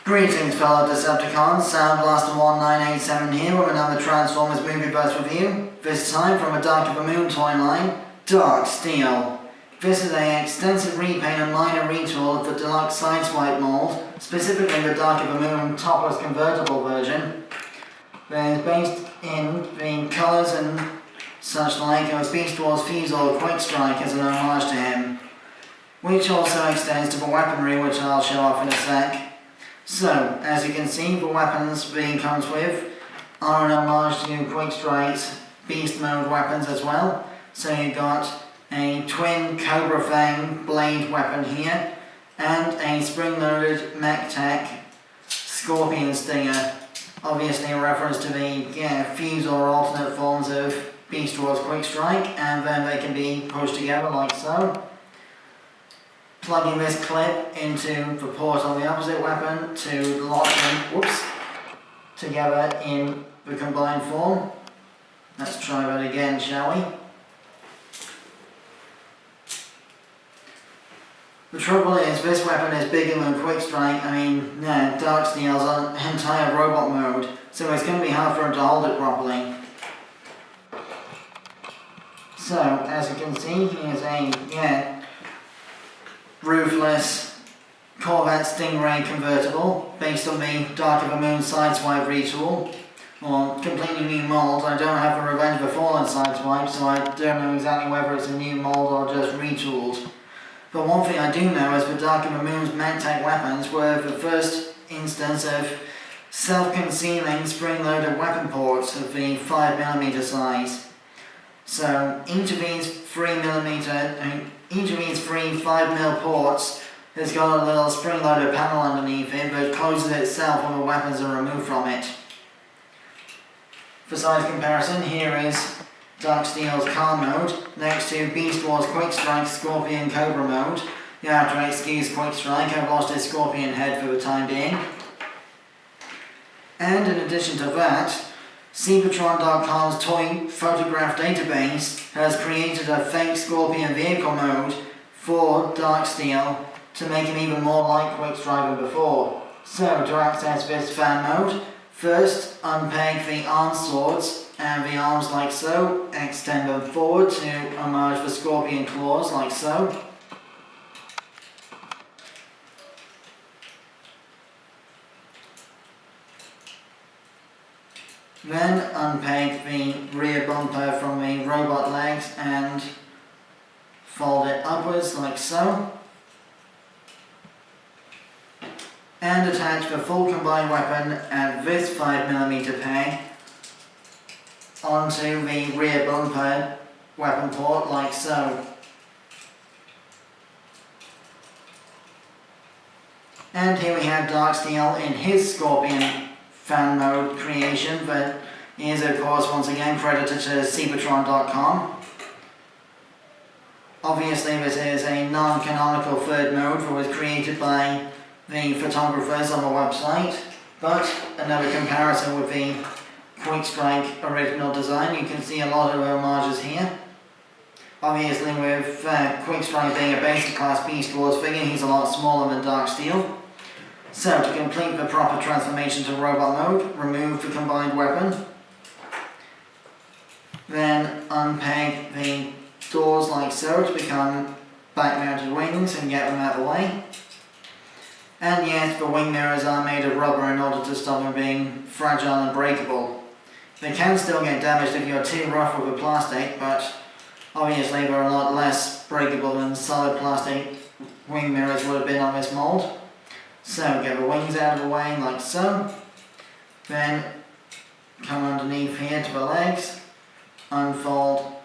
Greetings fellow Decepticons, Soundblaster 1987 here with another Transformers movie bus review, this time from a Dark of the Moon toy line, Darksteel. This is an extensive repaint and minor retool of the deluxe Sideswipe mold, specifically the Dark of the Moon topless convertible version. That is based in the colours and such like, and was based towards Fuzor Quickstrike as an homage to him, which also extends to the weaponry, which I'll show off in a sec. So, as you can see, the weapons Bean comes with are an homage to Quickstrike's Beast Mode weapons as well. So you've got a twin Cobra Fang blade weapon here, and a spring-loaded MechTech Scorpion Stinger. Obviously a reference to the Fuzor alternate forms of Beast Wars Quickstrike, and then they can be pushed together like so. Plugging this clip into the port on the opposite weapon to lock them together in the combined form. Let's try that again, shall we? The trouble is, this weapon is bigger than Quickstrike. Darksteel's an entire robot mode, so it's going to be hard for him to hold it properly. So, as you can see, here's a roofless Corvette Stingray convertible based on the Dark of the Moon Sideswipe retool, or completely new mold. I don't have a Revenge of the Fallen Sideswipe, so I don't know exactly whether it's a new mold or just retooled. But one thing I do know is the Dark of the Moon's MechTech weapons were the first instance of self-concealing spring-loaded weapon ports of the 5mm size. So each of these 5mm ports has got a little spring-loaded panel underneath it that closes itself when the weapons are removed from it. For size comparison, here is Darksteel's car mode next to Beast Wars Quickstrike's Scorpion Cobra mode. You have to excuse Quickstrike, I've lost his Scorpion head for the time being. And in addition to that, Cybertron.com's toy photograph database has created a fake Scorpion vehicle mode for Darksteel to make him even more like Quickstrike than before. So, to access this fan mode, first unpeg the arm swords and the arms like so, extend them forward to homage the Scorpion claws like so. Then unpeg the rear bumper from the robot legs and fold it upwards like so. And attach the full combined weapon at this 5mm peg onto the rear bumper weapon port like so. And here we have Darksteel in his Scorpion fan mode creation, but he is of course once again credited to Cybertron.com. Obviously this is a non-canonical third mode that was created by the photographers on the website, but another comparison with the Quickstrike original design, you can see a lot of homages here. Obviously with Quickstrike being a basic class Beast Wars figure, he's a lot smaller than Darksteel. So, to complete the proper transformation to robot mode, remove the combined weapon. Then unpeg the doors like so to become back-mounted wings and get them out of the way. And yes, the wing mirrors are made of rubber in order to stop them being fragile and breakable. They can still get damaged if you're too rough with the plastic, but obviously they're a lot less breakable than solid plastic wing mirrors would have been on this mold. So get the wings out of the way like so, then come underneath here to the legs, unfold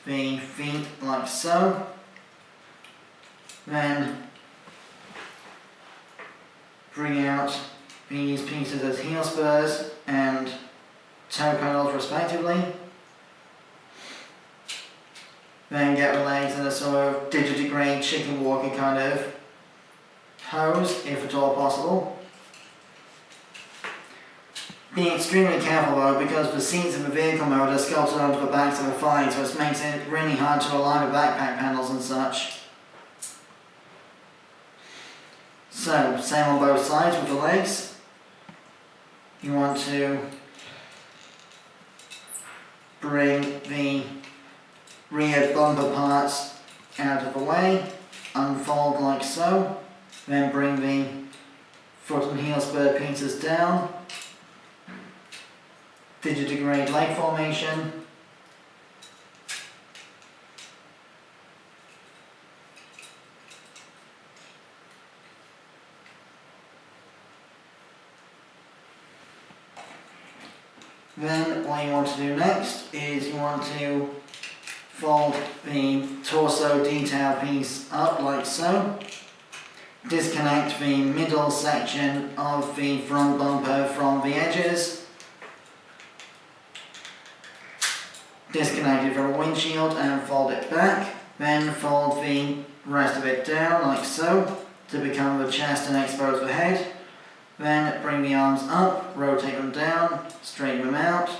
the feet like so, then bring out these pieces as heel spurs and toe pedals respectively, then get the legs in a sort of digitigrade chicken walker kind of pose, if at all possible. Be extremely careful though, because the seats in the vehicle mode are sculpted onto the backs of the thighs, so it makes it really hard to align the backpack panels and such. So, same on both sides with the legs. You want to bring the rear bumper parts out of the way, unfold like so, then bring the foot and heel spur pieces down, digitigrade leg formation, then what you want to do next is you want to fold the torso detail piece up like so, disconnect the middle section of the front bumper from the edges, disconnect it from the windshield and fold it back, then fold the rest of it down like so to become the chest and expose the head. Then bring the arms up, rotate them down, straighten them out,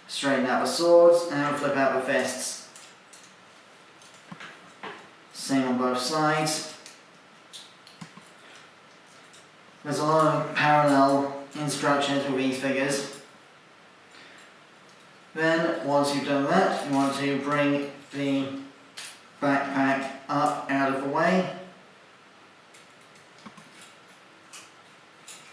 straighten out the swords and flip out the fists. Same on both sides. There's a lot of parallel instructions with these figures. Then once you've done that, you want to bring the backpack up out of the way.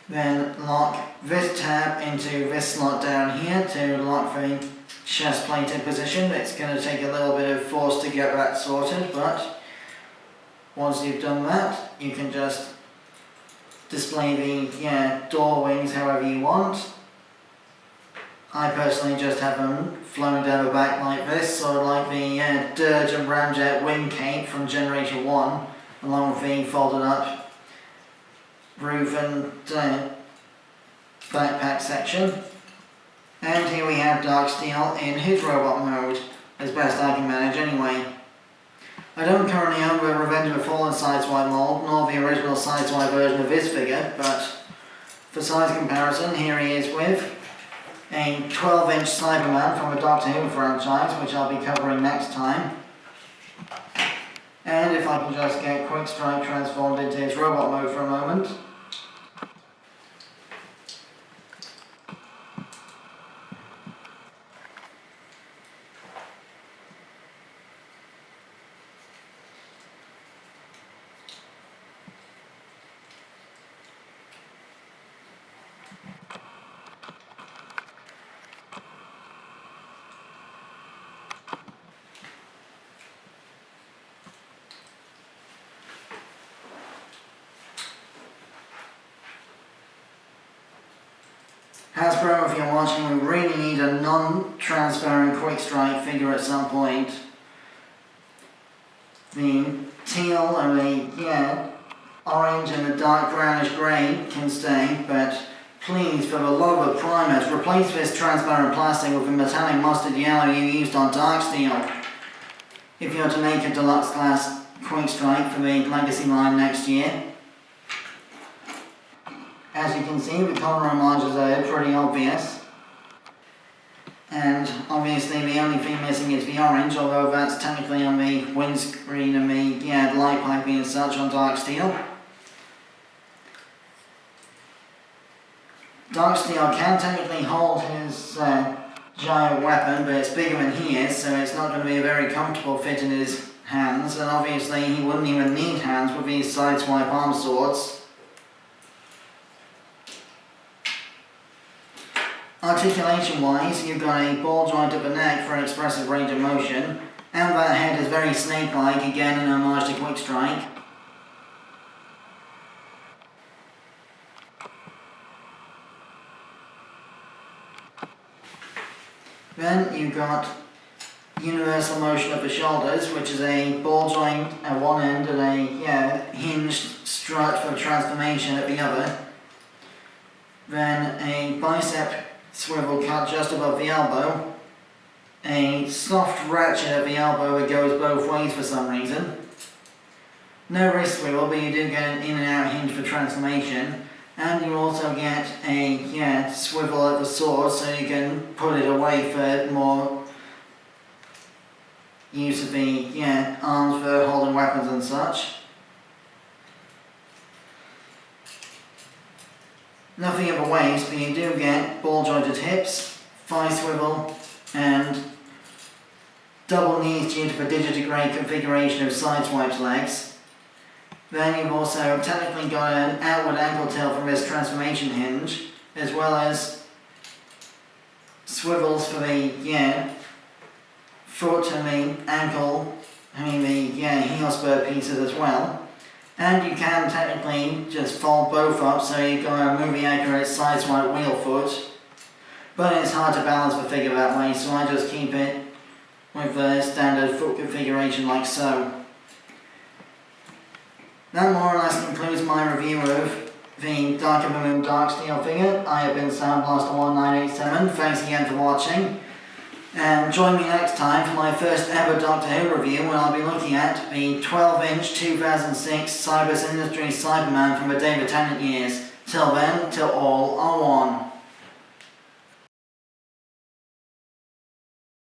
Then lock this tab into this slot down here to lock the chest plated position. It's going to take a little bit of force to get that sorted, but once you've done that, you can just display the door wings however you want. I personally just have them flowing down the back like this, sort of like the Dirge and Ramjet wing cape from Generation 1, along with the folded up roof and backpack section. And here we have Darksteel in his robot mode, as best I can manage anyway. I don't currently own the Revenge of the Fallen Sideswipe mold, nor the original Sideswipe version of this figure, but for size comparison, here he is with a 12-inch Cyberman from the Doctor Who franchise, which I'll be covering next time. And if I can just get Quickstrike transformed into his robot mode for a moment. Hasbro, if you're watching, we really need a non-transparent Quickstrike figure at some point. The teal and the orange and the dark brownish grey can stay, but please, for the love of Primus, replace this transparent plastic with the metallic mustard yellow you used on Darksteel. If you're to make a deluxe class Quickstrike for the Legacy line next year. As you can see, the colour homages are pretty obvious. And obviously the only thing missing is the orange, although that's technically on the windscreen and the light piping and such on Darksteel. Darksteel can technically hold his giant weapon, but it's bigger than he is, so it's not going to be a very comfortable fit in his hands, and obviously he wouldn't even need hands with these Sideswipe arm swords. Articulation-wise, you've got a ball joint at the neck for an expressive range of motion, and that head is very snake-like, again in homage to Quickstrike. Then you've got universal motion of the shoulders, which is a ball joint at one end and a hinged strut for transformation at the other. Then a bicep swivel cut just above the elbow, a soft ratchet at the elbow that goes both ways for some reason, no wrist swivel, but you do get an in and out hinge for transformation, and you also get a swivel at the sword so you can put it away for more use of the arms for holding weapons and such. Nothing of a waste, but you do get ball jointed hips, thigh swivel, and double knees due to the digitigrade configuration of Sideswipe's legs. Then you've also technically got an outward ankle tilt from this transformation hinge, as well as swivels for the foot and the ankle, the heel spur pieces as well. And you can technically just fold both up so you've got a movie accurate Sideswipe wheel foot, but it's hard to balance the figure that way, so I just keep it with the standard foot configuration like so. That more or less concludes my review of the Dark of the Moon Darksteel figure. I have been Soundblaster1987, thanks again for watching, and join me next time for my first ever Doctor Who review, when I'll be looking at the 12-inch 2006 Cybus Industries Cyberman from the David Tennant years. Till then, till all are one.